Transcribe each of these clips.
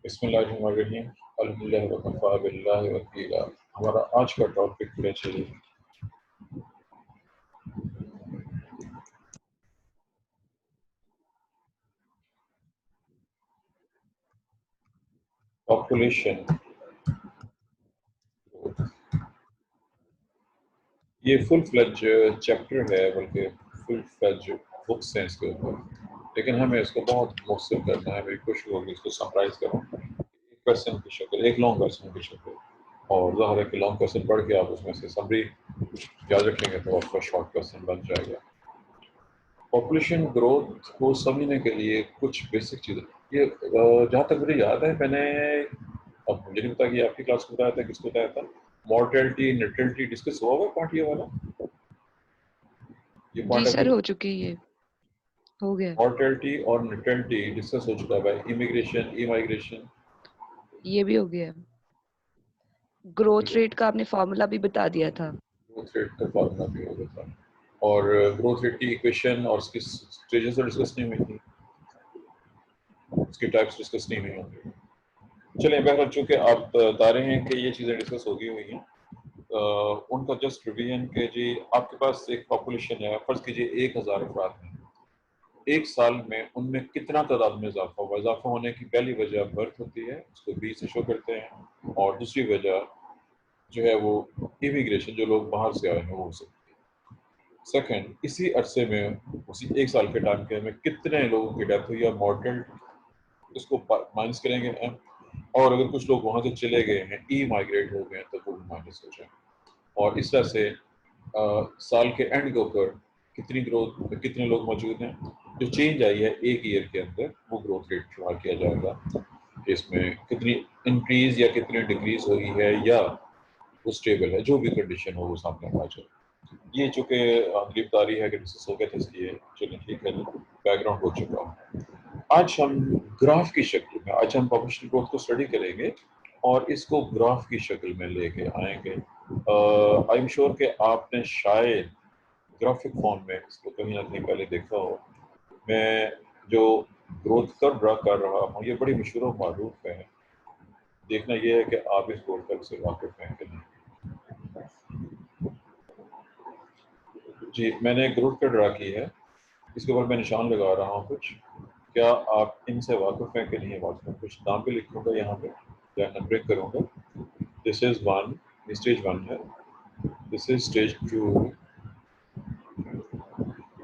बिस्मिल्लाहिर्रहमानिर्रहीम अल्हम्दुलिल्लाहि व कफ़ा बिल्लाहि वकीला। हमारा आज का टॉपिक है जी पॉपुलेशन। ये फुल फ्लेज चैप्टर है, बल्कि फुल फ्लेज बुक्स हैं इसके ऊपर, लेकिन हमें इसको बहुत मुख्तसर करना है। मेरी कोशिश होगी इसको समराइज़ करूँ एक पर्सन की शक्ल, एक लॉन्ग पर्सन की शक्ल, और ज़ाहिर है कि लॉन्ग पर्सन पढ़ के आप उसमें से समरी याद रखेंगे तो आपका शॉर्ट पर्सन बन जाएगा। पॉपुलेशन ग्रोथ को समझने के लिए कुछ बेसिक चीज़ें, ये जहाँ तक मुझे याद है, मैंने, अब मुझे नहीं पता कि आपकी क्लास को बताया था, किसको बताया था, मॉर्टेलिटी नेटलिटी डिस्कस हुआ हुआ पॉइंट ये वाला, ये जी पॉइंट सर, अभी हो चुकी है, ये हो गया, मॉर्टेलिटी और नेटलिटी डिस्कस हो चुका है। इमिग्रेशन, इमाइग्रेशन, ये भी हो गया। ग्रोथ रेट का आपने फॉर्मूला भी बता दिया था। ग्रोथ रेट का फॉर्मूला भी हो गया था, और ग्रोथ रेट की इक्वेशन और उसकी स्टेजेस तो डिस्कस नहीं हुई थी, उसकी टाइप्स डिस्कस नहीं हुई होंगी। चलिए, बहरहाल चूँकि आप बता रहे हैं कि ये चीज़ें डिस्कस हो गई हुई हैं, उनका जस्ट रिवीजन के जी। आपके पास एक पॉपुलेशन है, फर्ज कीजिए 1000 अफराद हैं। एक साल में उनमें कितना तादाद में इजाफा हुआ? इजाफा होने की पहली वजह बर्थ होती है, उसको बी से शो करते हैं, और दूसरी वजह जो है वो इमिग्रेशन, जो लोग बाहर से आए हैं वो हो सकती है। सेकंड, इसी अरसे में, उसी एक साल के टाइम के में कितने लोगों की डेथ हुई या मॉर्टल, इसको माइनस करेंगे हम, और अगर कुछ लोग वहाँ से चले गए हैं, ई माइग्रेट हो गए हैं, तो वो माइनस हो जाए। और इस तरह से साल के एंड के ऊपर कितनी ग्रोथ, कितने लोग मौजूद हैं, जो चेंज आई है एक ईयर के अंदर, वो ग्रोथ रेट शुमार किया जाएगा। इसमें कितनी इंक्रीज या कितनी डिक्रीज हुई है, या वो स्टेबल है, जो भी कंडीशन हो वो सामने आ जाए। ये चूँकि गिरफ्तारी है कि डिस्कस हो गया था, इसलिए चलिए ठीक है, बैकग्राउंड हो चुका है। आज हम ग्राफ की शक्ल में, आज हम पॉपुलेशन ग्रोथ को स्टडी करेंगे और इसको ग्राफ की शक्ल में लेके आएंगे। आई एम श्योर कि आपने शायद ग्राफिक फॉर्म में इसको कहीं ना कहीं पहले देखा हो। मैं जो ग्रोथ कर्व ड्रा कर रहा हूँ, ये बड़ी मशहूर और मारूफ है। देखना यह है कि आप इस ग्रोथ कर्व से वाकिफ हैं कि नहीं। जी, मैंने ग्रोथ कर्व ड्रा की है, इसके ऊपर मैं निशान लगा रहा हूँ कुछ। क्या आप इनसे वाकिफ हैं कि नहीं वाकिफ हैं? कुछ नाम भी लिखूंगा यहाँ पे या नंबरिंग करूँगा। दिस इज 1, स्टेज 1 है, this is stage 2,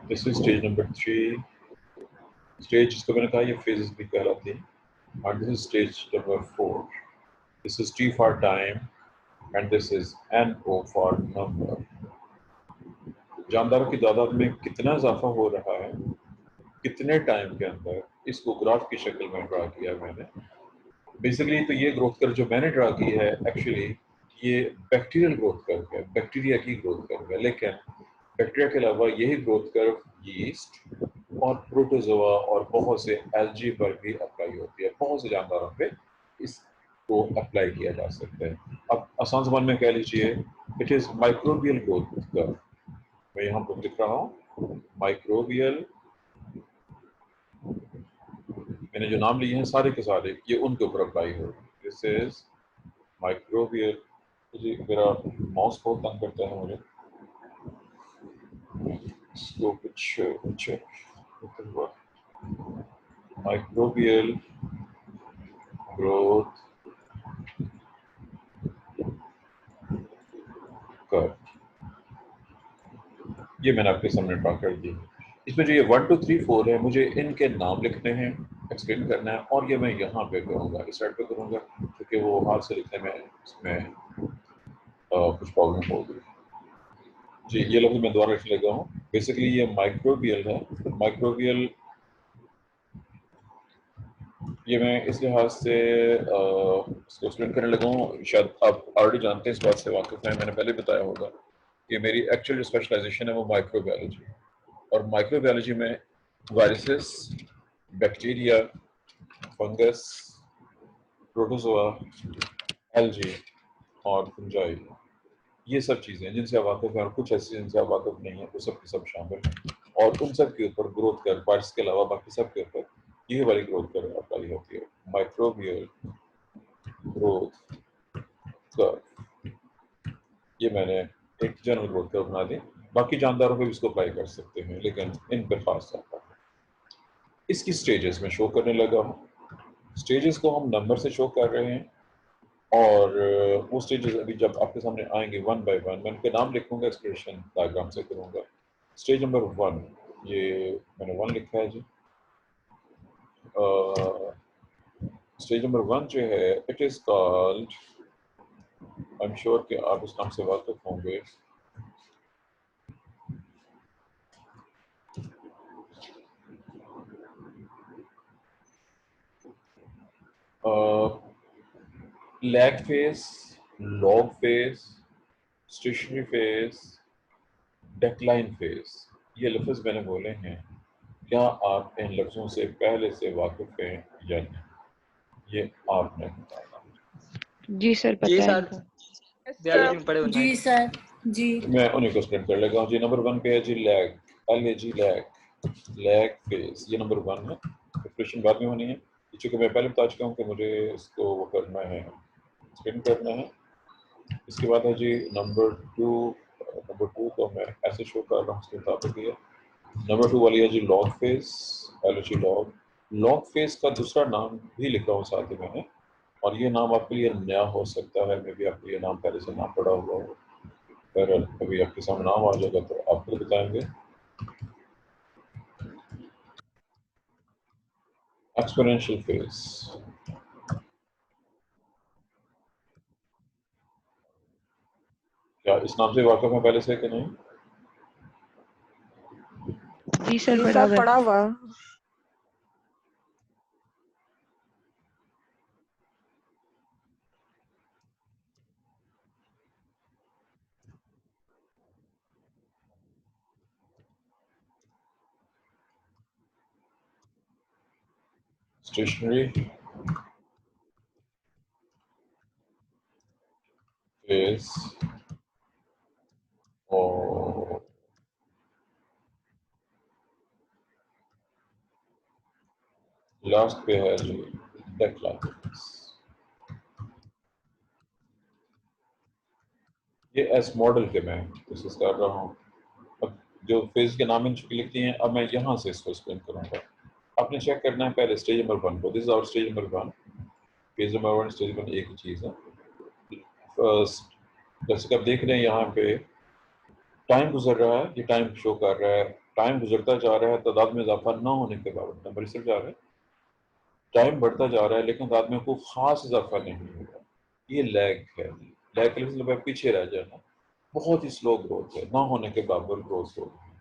this is stage number 3, stage जिसको मैंने कहा ये फेजेस भी कहलाती हैं, and this is stage number 4. This is T for time and this is NO for number. जानदारों की तादाद में कितना इजाफा हो रहा है कितने टाइम के अंदर, इसको ग्राफ की शक्ल में ड्रा किया मैंने। बेसिकली तो ये ग्रोथ कर्व जो मैंने ड्रा की है, एक्चुअली ये बैक्टीरियल ग्रोथ कर्व है, बैक्टीरिया की ग्रोथ कर्व है, लेकिन बैक्टीरिया के अलावा यही ग्रोथ कर्व यीस्ट और प्रोटोजोआ और बहुत से एल्गी पर भी अप्लाई होती है। बहुत से जानदारों पे इसको अप्लाई किया जा सकता है। अब आसान ज़बान में कह लीजिए, it is microbial growth curve. मैं यहाँ पर लिख रहा हूँ माइक्रोबियल, मैंने जो नाम लिए हैं सारे के सारे ये उनके ऊपर अप्लाई हो। This is microbial. जी, मेरा माउस बहुत तंग करता है मुझे, इसको कुछ माइक्रोबियल ग्रोथ कर्व, ये मैंने आपके सामने ड्रा कर दी। इसमें जो ये 1 2 3 4 है, मुझे इनके नाम लिखने हैं, एक्सप्लेन करना है, और ये मैं यहाँ पे करूँगा, इस साइड पे करूँगा, क्योंकि वो हाथ से लिखने में इसमें कुछ प्रॉब्लम होगी। जी, ये लफ्ज़ मैं दोबारा लिख लगा हूँ। बेसिकली ये माइक्रोबियल है। माइक्रोबियल ये मैं इस लिहाज से इसको एक्सप्लेन करने लगा हूँ, शायद आप ऑलरेडी जानते हैं, इस बात से वाकिफ हैं, मैंने पहले बताया होगा कि मेरी एक्चुअल स्पेशलाइजेशन है वो माइक्रोबायोलॉजी, और माइक्रोबायोलॉजी में viruses, bacteria, fungus, protozoa, algae और फंजाई, ये सब चीज़ें जिनसे आप वाकिफ हैं, और कुछ ऐसी जिनसे आप वाकिफ नहीं है, वो सब के सब शामिल हैं, और उन सब के ऊपर ग्रोथ कर, वायरस के अलावा बाकी सब के ऊपर ये वाली ग्रोथ कर अप्लाई होती है। माइक्रोबियल ग्रोथ कर्व, ये मैंने एक जनरल ग्रोथ कर्व बना दी। बाकी जानदारों पे भी इसको अप्लाई कर सकते हैं, लेकिन इन पर खास आता है। इसकी स्टेजेस में शो करने लगा हूँ। स्टेजेस को हम नंबर से शो कर रहे हैं, और वो स्टेजेस अभी जब आपके सामने आएंगे वन बाय वन, मैं उनके नाम लिखूंगा, एक्सप्रेशन डायग्राम से करूंगा। स्टेज नंबर 1, ये मैंने 1 लिखा है जी। स्टेज नंबर 1 जो है, it is called, I am sure कि आप उस नाम से वाकिफ होंगे, lag phase, log phase, stationary phase, decline phase. ये लफ्ज़ मैंने बोले हैं, क्या आप इन लफ्ज़ों से पहले से वाकिफ हैं या नहीं, ये आपने बताना। जी सर, जी पता है सर, इनको। बिहार में पढ़े हुए जी हैं। सर जी। मैं उन्हीं को एक्सप्लेन कर लगा हूँ जी। नंबर 1 पे है जी lag, LAG lag, lag face, ये नंबर 1 है। एक्सप्रेशन बाद में होनी है, चूँकि मैं पहले बता चुका हूँ कि मुझे इसको वो करना है, एक्सप्लेन करना है। इसके बाद है जी नंबर 2। नंबर 2 को मैं ऐसे शो कर रहा हूँ, उसके मुताबिक है। नंबर 2 वाली है जी log face, LAG log. Log face का दूसरा नाम भी लिखा हूँ साथ ही मैंने, और ये नाम आपके लिए नया हो सकता है, मे भी आपको ये नाम पहले से नाम पड़ा हुआ हो। अगर कभी आपके सामने नाम आ जाएगा तो आपको बताएंगे। एक्सपोनेंशियल फेस, क्या इस नाम से वाकिफ है पहले से कि नहीं? जी सर, जी पढ़ा सर, हुआ है। पढ़ा हुआ। स्टेशनरी फेस, और लास्ट पे है जी डेक्लाइन फेस। ये एस मॉडल के मैं कोशिश कर रहा हूँ। अब जो फेज के नाम इन चुके लिखती हैं, अब मैं यहाँ से इसको एक्सप्लेन करूँगा। आपने चेक करना है पहले स्टेज नंबर 1 को। This is our stage number 1। Phase number 1 stage number 1 एक ही चीज़ है। फर्स्ट, जैसे कि आप देख रहे हैं यहाँ पे टाइम गुजर रहा है, ये टाइम शो कर रहा है। टाइम गुजरता जा रहा है, तादाद में इजाफा ना होने के बावजूद नंबर सिर्फ जा रहा है। टाइम बढ़ता जा रहा है, लेकिन तादाद में कोई खास इजाफा नहीं हुआ। ये लैग है। लैग का मतलब है पीछे रह जाना, बहुत ही स्लो ग्रोथ है, ना होने के बावजूद ग्रोथ हो रही है।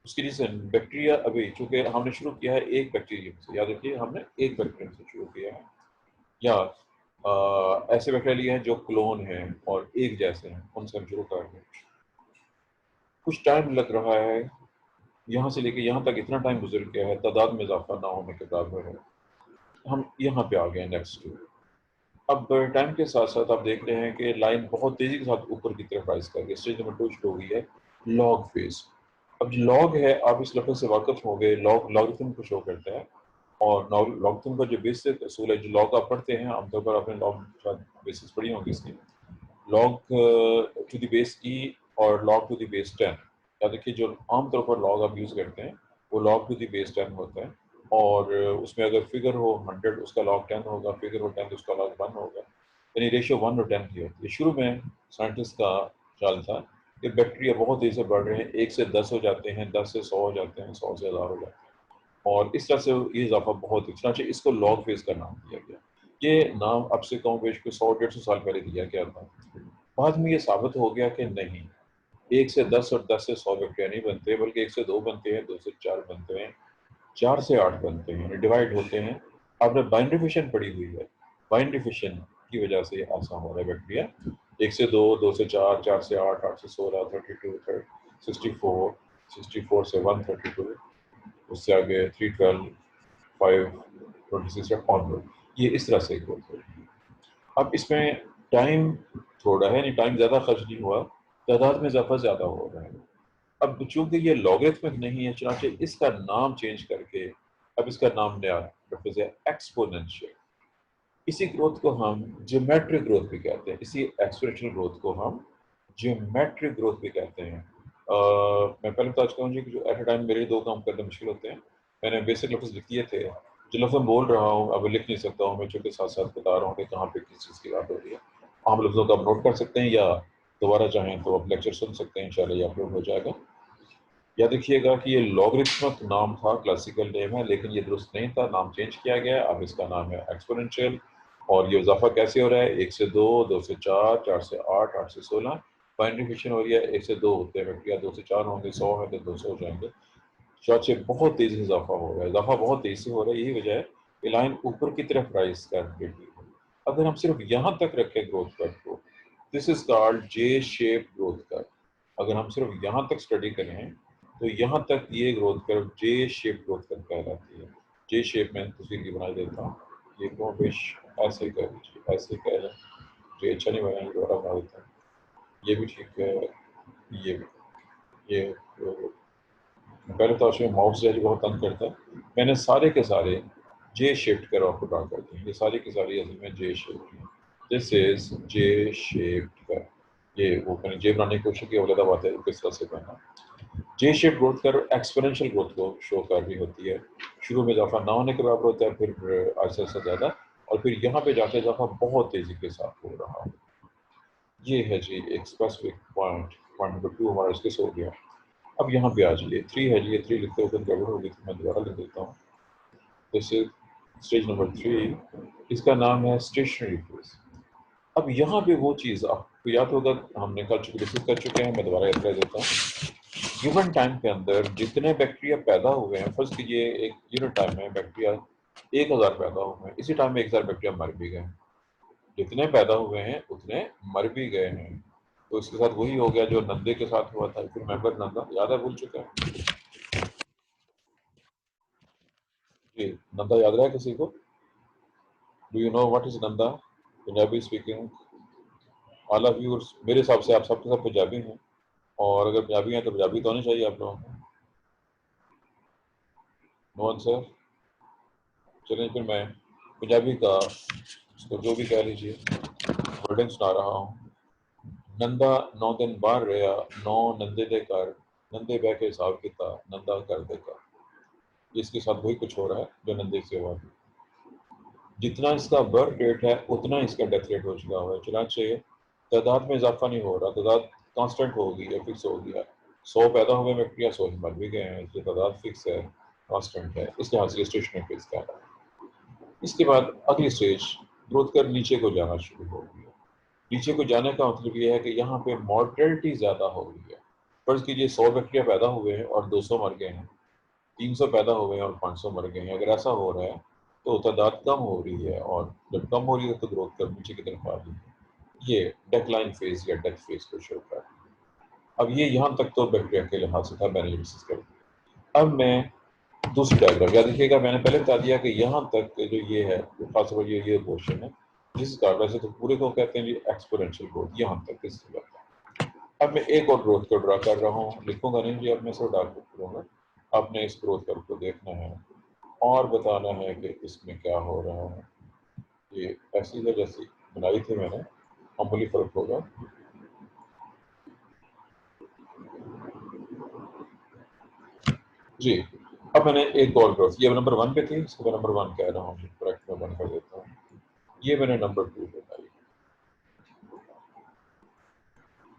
उसकी रीजन बैक्टीरिया, अभी चूंकि हमने शुरू किया है एक बैक्टीरियम से, याद रखिए हमने एक बैक्टीरियम से शुरू किया है, या ऐसे बैक्टीरिया हैं जो क्लोन हैं और एक जैसे हैं, उनसे हम शुरू कर रहे हैं। कुछ टाइम लग रहा है, यहाँ से लेके यहाँ तक इतना टाइम गुजर गया है, तादाद में इजाफा ना होने के बराबर है। हम यहाँ पे आ गए नेक्स्ट। अब टाइम के साथ साथ आप देख रहे हैं कि लाइन बहुत तेजी के साथ ऊपर की तरफ राइज कर गई। स्टेज नंबर 2 शुरू हो गई है लॉग फेज। अब जो लॉग है, आप इस लफ्ज़ से वाकिफ हो गए, लॉग लॉगरिथम को शो करता है। और लॉगरिथम का जो बेसिक असूल है, जो लॉग आप पढ़ते हैं आमतौर पर, आपने लॉग बेसिस पढ़ी होंगी इसकी, लॉग टू द बेस ई और लॉग टू द बेस 10। याद रखिए, जो आमतौर पर लॉग आप यूज़ करते हैं वो लॉग टू द बेस 10 होता है, और उसमें अगर फिगर हो 100 उसका लॉग 10 होगा, फिगर हो 10 तो उसका लॉग 1 होगा, यानी रेशियो 1 और 10 की होती है। शुरू में साइंटिस्ट का ख्याल था कि बैक्टीरिया बहुत तेज़ी से बढ़ रहे हैं, 1 से 10 हो जाते हैं, 10 से 100 हो जाते हैं, 100 से 1000 हो जाते हैं, और इस तरह से ये इजाफा बहुत है। चुनांचे इसको लॉग फेज का नाम दिया गया। ये नाम अब से कम बेश को 100-150 साल पहले दिया गया था। बाद में ये साबित हो गया कि नहीं, 1 से 10 और 10 से 100 बैक्टीरिया नहीं बनते, बल्कि 1 से 2 बनते हैं, 2 से 4 बनते हैं, 4 से 8 बनते हैं, डिवाइड होते हैं। आपने बाइनरी फिशन पढ़ी हुई है, बाइनरी फिशन की वजह से आसान हो रहा है बैक्टीरिया। 1 से 2, 2 से 4, 4 से 8, 8 से 16, 32, 64, 64 से 132, उससे आगे 312, 526 ऑनवर्ड। ये इस तरह से ग्रोथ हो रही है। अब इसमें टाइम थोड़ा है, नहीं टाइम ज़्यादा खर्च नहीं हुआ, तादाद में इजाफा ज़्यादा हो रहा है। अब चूंकि ये लॉगरिथमिक नहीं है, चुनांचे इसका नाम चेंज करके अब इसका नाम नया लफ्ज़ है एक्सपोनेंशियल। इसी ग्रोथ को हम ज्योमेट्रिक ग्रोथ भी कहते हैं, इसी एक्सपोनेंशियल ग्रोथ को हम ज्योमेट्रिक ग्रोथ भी कहते हैं। मैं पहले बता चुका हूँ जी कि जो एट अ टाइम मेरे 2 काम करने मुश्किल होते हैं। मैंने बेसिक लफ्ज़ लिख दिए थे, जो लफ्ज़ मैं बोल रहा हूँ अब लिख नहीं सकता हूँ मैं, चूँकि साथ-साथ बता रहा हूँ कि कहाँ पे किस चीज़ की बात हो रही है। आम लफ्ज़ों को आप नोट कर सकते हैं या दोबारा चाहें तो आप लेक्चर सुन सकते हैं, इंशाल्लाह ये अपलोड हो जाएगा। याद रखिएगा कि ये लॉगरिथमिक नाम था, क्लासिकल नेम है, लेकिन ये दुरुस्त नहीं था, नाम चेंज किया गया, अब इसका नाम है एक्सपोनेंशियल। और ये इजाफा कैसे हो रहा है? 1 से 2, 2 से 4, 4 से 8, 8 से 16। बाइनरी फिक्शन हो रही है, 1 से 2 होते हैं बैक्टीरिया, 2 से 4 होंगे, 100 है तो 200 हो जाएंगे। 4 से बहुत तेजी से इजाफा हो रहा है, इजाफा बहुत तेजी से हो रहा है, यही वजह है कि लाइन ऊपर की तरफ राइज कर रही है। अगर हम सिर्फ यहाँ तक रखें ग्रोथ कर्व को, this is called J shape growth curve. अगर हम सिर्फ यहाँ तक स्टडी करें तो यहाँ तक ये ग्रोथ कर्व जे शेप ग्रोथ कर्व कहलाती है। जे शेप में तस्वीर की बना देता हूँ, ये को पेश ऐसे कह लीजिए, ऐसे कह लें, जो अच्छा नहीं बना दोबारा बना देता हूँ, ये भी ठीक है, ये भी, ये तो पहले तो उसमें माउस जो है बहुत तंग करता है, मैंने सारे के सारे जे शेप्ड कर्व आपको ड्रा कर दिए, ये सारी की सारी असल में जे शेप्ड है। This is J shaped curve. ये वो मैंने जे बनाने की कोशिश की, अलग बात है किस तरह से करना। जे shape growth curve exponential growth को शो कर रही होती है। शुरू में इजाफा ना होने के बराबर होता है, फिर आहिस्ता आहिस्ता ज़्यादा, और फिर यहाँ पे जाके इजाफा बहुत तेज़ी के साथ हो रहा है। ये है जी एक स्पेसिफिक पॉइंट, पॉइंट नंबर 2 हमारा इसके हो गया। अब यहाँ पे आ जाइए, 3 है जी, ये 3 लिखते हुए गड़बड़ हो गई थी, मैं दोबारा लिख देता हूँ। दिस इज स्टेज नंबर 3, इसका नाम है स्टेशनरी फेज। अब यहाँ पे वो चीज़ आपको याद होगा, हमने कल डिस्कस कर चुके हैं, मैं दोबारा याद कर देता हूँ। ह्यूमन टाइम के अंदर जितने बैक्टीरिया पैदा हुए हैं, फर्स्ट कीजिए एक यूनिट टाइम में बैक्टीरिया 1000 पैदा हुए हैं, इसी टाइम में 1000 बैक्टीरिया मर भी गए। जितने पैदा हुए हैं उतने मर भी गए हैं। तो इसके साथ वही हो गया जो नंदे के साथ हुआ था। फिर मेंबर नंदा याद है, भूल चुका है जी? नंदा याद रहा है किसी को? Do you know what is Nanda? Punjabi speaking all of you, मेरे हिसाब से आप सबके सब पंजाबी हैं, और अगर पंजाबी हैं तो पंजाबी तो होनी चाहिए आप लोगों को। No answer? चलिए फिर मैं पंजाबी का उसको जो भी कह लीजिए वर्डिंग सुना रहा हूँ। नंदा 9 दिन बाहर रहा, 9 नंदे दे घर, नंदे बह के हिसाब किता, नंदा कर देगा। इसके साथ वही कुछ हो रहा है जो नंदे से हुआ। जितना इसका बर्थ रेट है उतना इसका डेथ रेट हो चुका हुआ है, चुनाचे तादाद में इजाफा नहीं हो रहा, तादाद कांस्टेंट होगी या फिक्स हो गया। 100 पैदा हुए बैक्टीरिया, 100 ही मर भी गए हैं, इसलिए तादाद फिक्स है, कांस्टेंट है, इस लिहाज से स्टेशनरी फेज का है। इसके बाद अगली स्टेज ग्रोथ कर नीचे को जाना शुरू हो गया। नीचे को जाने का मतलब ये है कि यहाँ पे मॉर्टेलिटी ज़्यादा हो रही है। फर्ज कीजिए 100 बैक्टीरिया पैदा हुए हैं और 200 मर गए हैं, 300 पैदा हुए हैं और 500 मर गए हैं। अगर ऐसा हो रहा है तो तादाद कम हो रही है, और जब कम हो रही है तो ग्रोथ कर नीचे की तरफ आ रही है। ये डेक्लाइन फेज या डेथ फेज को शो कर रही है। अब ये यहाँ तक तो बैक्टीरिया के लिहाज से था, मैंने डिस्कस कर दिया। अब मैं दूसरी डायग्राम याद रखिएगा, मैंने पहले बता दिया कि यहाँ तक जो ये है खासतौर पर ये पोर्शन है, जिस कारण वैसे तो पूरे को कहते हैं जी एक्सपोनेंशियल ग्रोथ, यहाँ तक इस बात। अब मैं एक और ग्रोथ को ड्रा कर रहा हूँ, लिखूंगा नहीं जी, अब मैं सिर्फ ड्रा करूँगा। आपने इस ग्रोथ कर्व को देखना है और बताना है कि इसमें क्या हो रहा है। ये ऐसी है जैसी बनाई थी मैंने, मामूली फर्क होगा। जी, अब मैंने एक और ग्रोथ, ये नंबर 1 पे थी, इसको मैं नंबर 1 कह रहा हूँ, करेक्ट मैं 1 कर देता हूँ। ये मैंने नंबर 2 बनाई।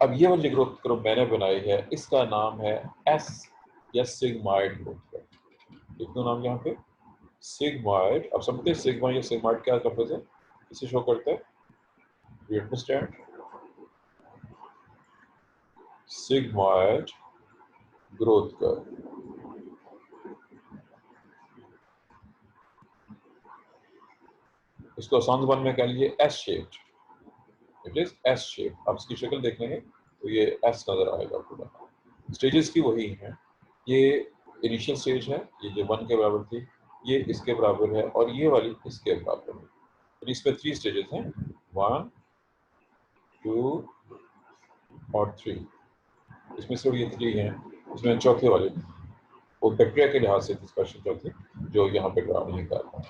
अब ये वाली ग्रोथ कर्व मैंने बनाई है, इसका नाम है एस या सिग्माइड ग्रोथ कर्व। लिख दो नाम यहाँ पे, सिग्माइड। अब समझते हैं सिग्मा या सिग्माइड क्या करते हैं, इसे शो करते हैं, you understand? Sigmoid growth curve. इसको आसान ज़बान में कह लीजिए S shaped, it is S shape. आप इसकी शक्ल देख लेंगे तो ये एस नजर आएगा पूरा। स्टेजेस की वही हैं, ये इनिशियल स्टेज है, ये जो 1 के बराबर थी, ये इसके बराबर है, और ये वाली इसके बराबर है। तो इसमें 3 स्टेजेस हैं, 1, 2 और 3। इसमें सिर्फ ये 3 हैं, इसमें चौथे वाले वो बैक्टीरिया के लिहाज से स्पेशल जो यहाँ पे ड्रा नहीं कर रहा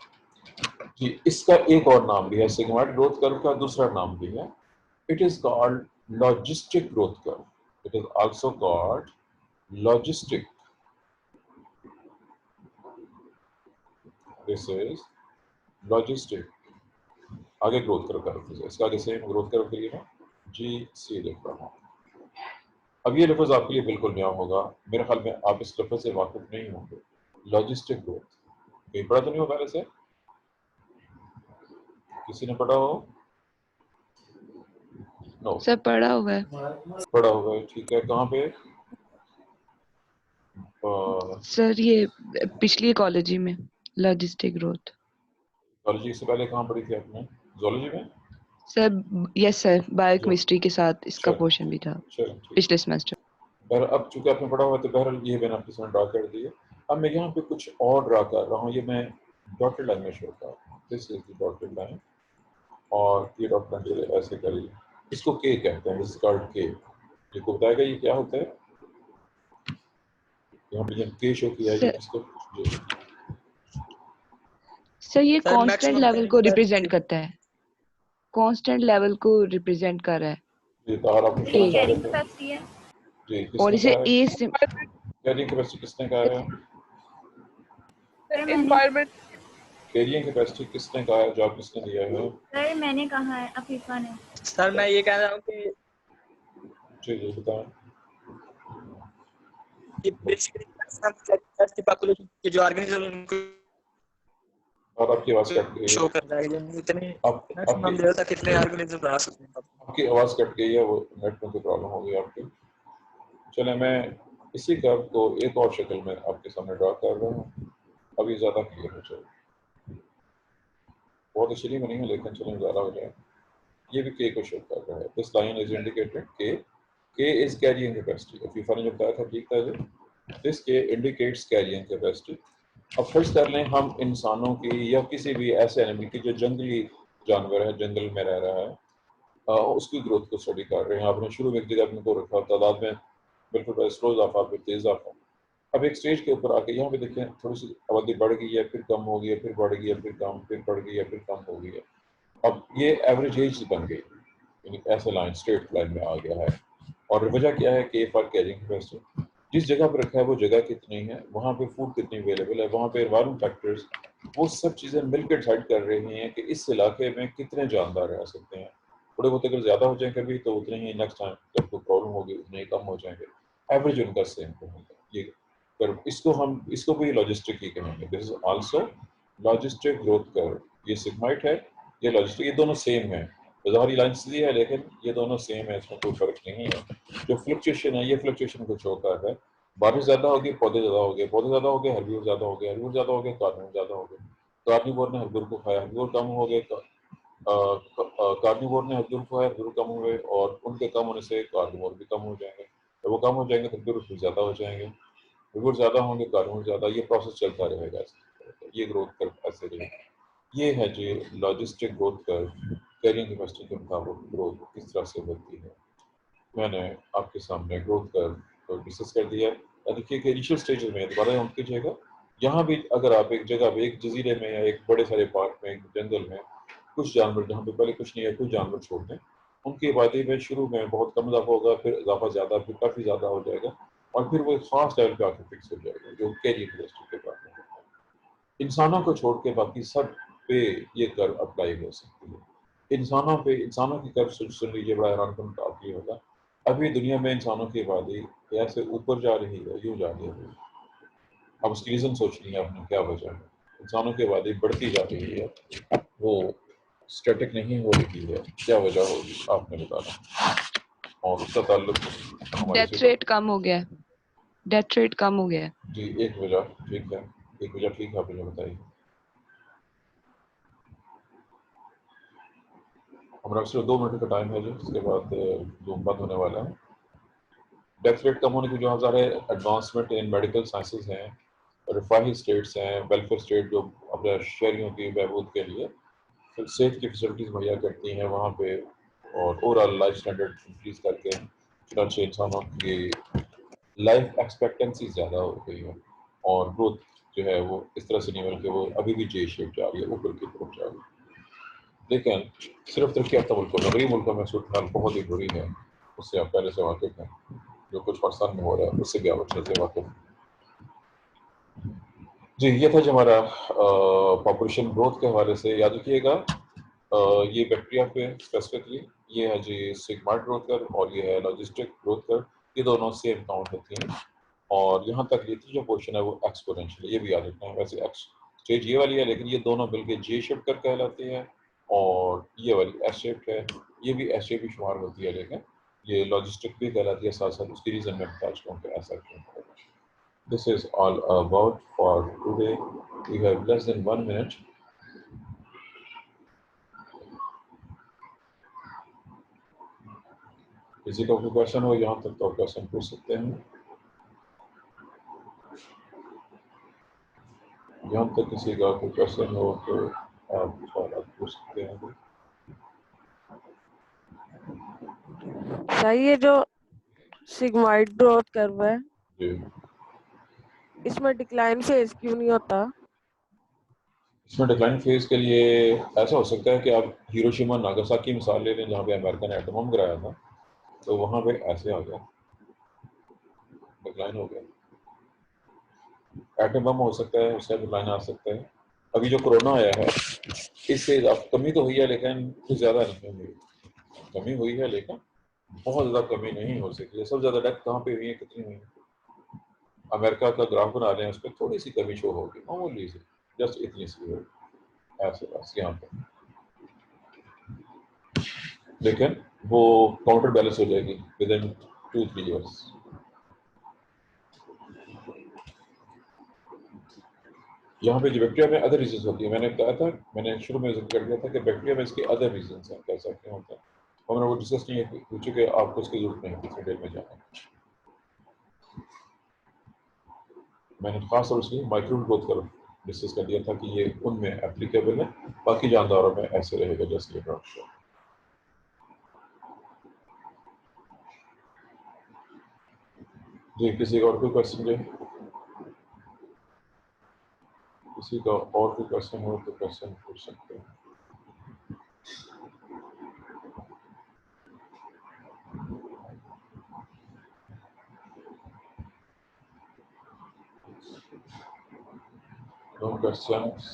जी। इसका एक और नाम भी है, सिग्मॉइड ग्रोथ कर्व का दूसरा नाम भी है, it is called logistic growth curve. It is also called logistic, this is logistic. आगे ग्रोथ कर्व का इसका आगे सेम ग्रोथ कर्व के लिए मैं GC लिख रहा हूँ। अब ये लफ्ज आपके लिए बिल्कुल नया होगा, मेरे ख्याल में आप इस लफ्ज से वाकिफ नहीं होंगे। लॉजिस्टिक ग्रोथ कहीं पढ़ा तो नहीं हो पहले से? किसी ने पढ़ा हो? नो सर पढ़ा हुआ है। पढ़ा होगा, ठीक है। कहाँ पे? सर ये पिछली कॉलेज में लॉजिस्टिक ग्रोथ। जोलॉजी से पहले कहाँ पढ़ी थी आपने? जोलॉजी में? सर यस सर, बायोकेमिस्ट्री के साथ इसका पोर्शन भी था चलो ठीक। पिछले सेमेस्टर। बहर अब चूंकि आपने पढ़ा हुआ तो बहरहाल ये मैंने आपके सामने ड्रा कर दिए। अब मैं यहाँ पे कुछ और ड्रा कर रहा हूँ, ये मैं डॉटेड लाइन में शो कर रहा हूँ। This is the dotted line, और ये डॉटेड लाइन चले ऐसे करिए, इसको के कहते हैं, दिस इज कॉल्ड के। ये को बताएगा ये क्या होता है? यहाँ पे जब के शो किया है ये किसको? सर ये कांस्टेंट लेवल को रिप्रेजेंट करता है, कांस्टेंट लेवल को रिप्रेजेंट कर रहा है ये बाहर आप के। कैरिंग कैपेसिटी है जी, और किसने इसे कहा है? ए से कैरिंग कैपेसिटी किसने कहा है? एनवायरनमेंट। कैरिंग कैपेसिटी किसने कहा है? जवाब किसने दिया है? सर मैंने कहा है, अफीफा ने। सर मैं ये कह रहा हूँ कि जी बताएं। बेसिकली पॉपुलेशन के जो ऑर्गेनिज्म उनको और आपकी आवाज कट गई शो है। कर रहा है इतने मैक्सिमम आपकी लेवल तक कितने ऑर्गेनिज्म रह सकते हैं। आपकी आवाज कट गई है, वो नेट में कोई प्रॉब्लम हो गई आपकी। चले मैं इसी कर्व को एक और शक्ल में आपके सामने ड्रा कर रहा हूँ, अभी ज्यादा क्लियर हो जाए। बहुत अच्छी नहीं बनी है लेकिन चलो ज्यादा हो जाए। ये भी के को शो कर रहा है। दिस लाइन इज इंडिकेटेड के इज कैरिंग कैपेसिटी। अफीफा ने जो बताया था ठीक था जी। दिस के इंडिकेट्स कैरिंग कैपेसिटी। अब फर्ज कर लें हम इंसानों की या किसी भी ऐसे एनिमल की जो जंगली जानवर है, जंगल में रह रहा है, उसकी ग्रोथ को स्टडी कर रहे हैं। आपने शुरू में एक जगह अपने को रखा, तादाद में बिल्कुल स्लो इजाफा, फिर तेज इजाफा। अब एक स्टेज के ऊपर आके यहाँ पे देखें थोड़ी सी आबादी बढ़ गई है, फिर कम हो गई है, फिर बढ़ गई है, फिर कम, फिर बढ़ गई है, फिर कम हो गई है। अब ये एवरेज एज बन गई, यानी ऐसे लाइन स्ट्रेट लाइन में आ गया है। और वजह क्या है कि फॉर कैरिंग कैपेसिटी, जिस जगह पर रखा है वो जगह कितनी है, वहाँ पे फूड कितनी अवेलेबल है, वहाँ पे एनवायरमेंट फैक्टर्स, वो सब चीज़ें मिलकर डिसाइड कर रही हैं कि इस इलाके में कितने जानदार रह सकते हैं। थोड़े बहुत अगर ज़्यादा हो जाएंगे कभी तो उतने ही नेक्स्ट टाइम जब कोई प्रॉब्लम होगी उतने ही कम हो जाएंगे। एवरेज उनका सेम होगा ये। पर इसको भी लॉजिस्टिक ही कहेंगे। This is also logistic growth curve. ये सिग्माइट है, ये लॉजिस्टिक, ये दोनों सेम है। ज़ाहरी लाइन सीधी है लेकिन ये दोनों सेम है, इसमें कोई फर्क नहीं है। जो फ्लक्चुएशन है ये फ्लक्चुएशन कुछ होता है। बारिश ज़्यादा होगी, पौधे ज़्यादा हो गए, पौधे ज़्यादा हो गए, हर्बिवोर ज़्यादा हो गए, हर्बिवोर ज़्यादा हो गए, कार्निवोर ज़्यादा हो गए, कार्निवोर ने हर्बिवोर को खाया, हर्बिवोर कम हो गए, कार्निवोर ने हर्बिवोर को खाया, हर्बिवोर कम हुए, और उनके कम होने से कार्निवोर भी कम हो जाएंगे। जब वो कम हो जाएंगे तो हर्बिवोर फिर ज़्यादा हो जाएंगे, हर्बिवोर ज़्यादा होंगे, कार्निवोर ज़्यादा, ये प्रोसेस चलता रहेगा। ये ग्रोथ कर्व ऐसे रहेगा। ये है जी logistic growth curve, carrying capacity के मुताबिक ग्रोथ किस तरह से होती है। मैंने आपके सामने ग्रोथ कर्व को डिस्कस कर दिया। देखिए कि इनिशियल स्टेजेस में दोबारा हम कीजिएगा, यहाँ भी अगर आप एक जगह पे, एक जजीरे में या एक बड़े सारे पार्क में, एक जंगल में कुछ जानवर जहाँ पे पहले कुछ नहीं है, कुछ जानवर छोड़ दें, उनकी आबादी में शुरू में बहुत कम इजाफा होगा, फिर इजाफा ज़्यादा, फिर काफ़ी ज़्यादा हो जाएगा, और फिर वो एक खास लेवल पे आके फिक्स हो जाएगा जो कैरिंग कैपेसिटी के बाद में होता है। इंसानों को छोड़ के बाकी सब पे ये कर्व अप्लाई हो सकती है। इंसानों की कर्व सुन लीजिए, बड़ा हैरानकुन काफी होगा। अभी दुनिया में इंसानों की आबादी ऐसे ऊपर जा रही है, यूं जा रही है। अब उसकी रीजन सोचनी है आपने, क्या वजह है? इंसानों की आबादी बढ़ती जा रही है, वो स्टैटिक नहीं हो रही है, क्या वजह होगी आपने बताना। और उसका ताल्लुक डेथ रेट कम हो गया है, डेथ रेट कम हो गया है। जी एक वजह ठीक है, एक वजह ठीक है, आपने बताई। हमारा सिर्फ 2 मिनट का टाइम है जो, उसके बाद जूम बंद होने वाला है। डेथ रेट कम होने की जो सारे एडवांसमेंट इन मेडिकल साइंसेज हैं, रिफाही स्टेट्स हैं, वेलफेयर स्टेट जो अपने शहरियों की बहबूद के लिए सेहत की फैसिलिटीज़ मुहैया करती हैं वहाँ पे, और ओवरऑल लाइफ स्टैंडर्ड इंक्रीज करके चुनाचे इंसानों की लाइफ एक्सपेक्टेंसी ज़्यादा हो गई है। और ग्रोथ जो है वो इस तरह से नहीं बल्कि वो अभी भी जे शेप जा रही है, ऊपर की तरफ जा रही है। लेकिन सिर्फ तरक्की याफ्ता मुल्कों में, गरीब मुल्कों में सूरत हाल बहुत ही बुरी है, उससे आप पहले से वाकिफ हैं। जो कुछ पाकिस्तान में हो रहा है उससे भी आप अच्छे से वाकिफ हैं। जी, ये था जो हमारा पॉपुलेशन ग्रोथ के हवाले से। याद रखिएगा ये बैक्टीरिया पे स्पेसिफिकली ये है जी सिग्माइड ग्रोथ कर और ये है लॉजिस्टिक ग्रोथ कर, ये दोनों सेम काउंट होती हैं। और यहाँ तक ये जो पोर्शन है वो एक्सपोनेंशियल, ये भी याद रखना है। वैसे एक्स स्टेज ये वाली है, लेकिन ये दोनों मिलके जे शेप कर कहलाती है, और ये वाली एस शेप है, ये भी एस शेप ही शुमार होती है, लेकिन ये लॉजिस्टिक भी कहलाती है साथ साथ। उसकी रीज़न मैं बता चुका हूँ कि ऐसा क्यों। This is all about for today. We have less than 1 minute. किसी का कोई क्वेश्चन हो यहाँ तक तो क्वेश्चन पूछ सकते हैं। यहाँ तक किसी का कोई क्वेश्चन हो तो आप सवाल पूछ सकते हैं। सही है। जो सिग्माइड ग्रोथ कर्व है जी, इसमें डिक्लाइन फेज क्यों नहीं होता? इसमें डिक्लाइन फेज के लिए ऐसा हो सकता है कि आप हिरोशिमा नागासाकी मिसाल ले लें, जहाँ पे अमेरिका ने एटम बम गिराया था, तो वहाँ पे ऐसे आ गया, डिक्लाइन हो गया। एटम बम हो सकता है, उसका डिक्लाइन आ सकता है। अभी जो कोरोना आया है इससे अब कमी तो हुई है, लेकिन कुछ ज़्यादा नहीं हुई। कमी हुई है लेकिन बहुत ज़्यादा कमी नहीं हो सकती है। सबसे ज़्यादा डेथ कहाँ पे हुई है, कितनी हुई है? अमेरिका का ग्राफ बना रहे हैं, उस पर थोड़ी सी कमी शो होगी, मामूली सी, जस्ट इतनी सी होगी ऐसे बस यहाँ पे, लेकिन वो काउंटर बैलेंस हो जाएगी विद इन 2-3 ईयर्स। यहाँ पे जो बैक्टीरिया में अदर रीजन होती है, मैंने कहा था, मैंने शुरू में जिक्र कर दिया था कि बैक्टीरिया में इसके अदर रीजन हैं, कैसा क्यों होता है। हमने वो डिस्कस नहीं पूछे कि आपको इसकी जरूरत नहीं है डिटेल में जाना। मैंने खास तौर से माइक्रोन ग्रोथ कर डिस्कस कर दिया था कि ये उनमें एप्लीकेबल है, बाकी जानदारों में ऐसे रहेगा जैसे ये ड्रॉप शो। जी, किसी का और कोई क्वेश्चन है? किसी का और कोई क्वेश्चन हो तो क्वेश्चन पूछ सकते हैं। No questions.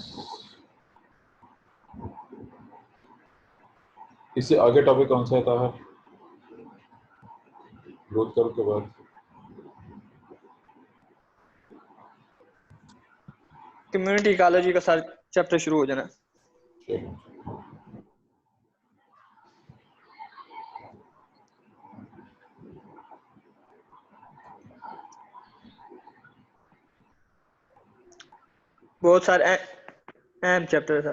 इससे आगे टॉपिक कौन सा था ग्रोथ कर्व के बाद? कम्युनिटी इकोलॉजी का सारा चैप्टर शुरू हो जाना। चलो, बहुत सारे अहम चैप्टर था।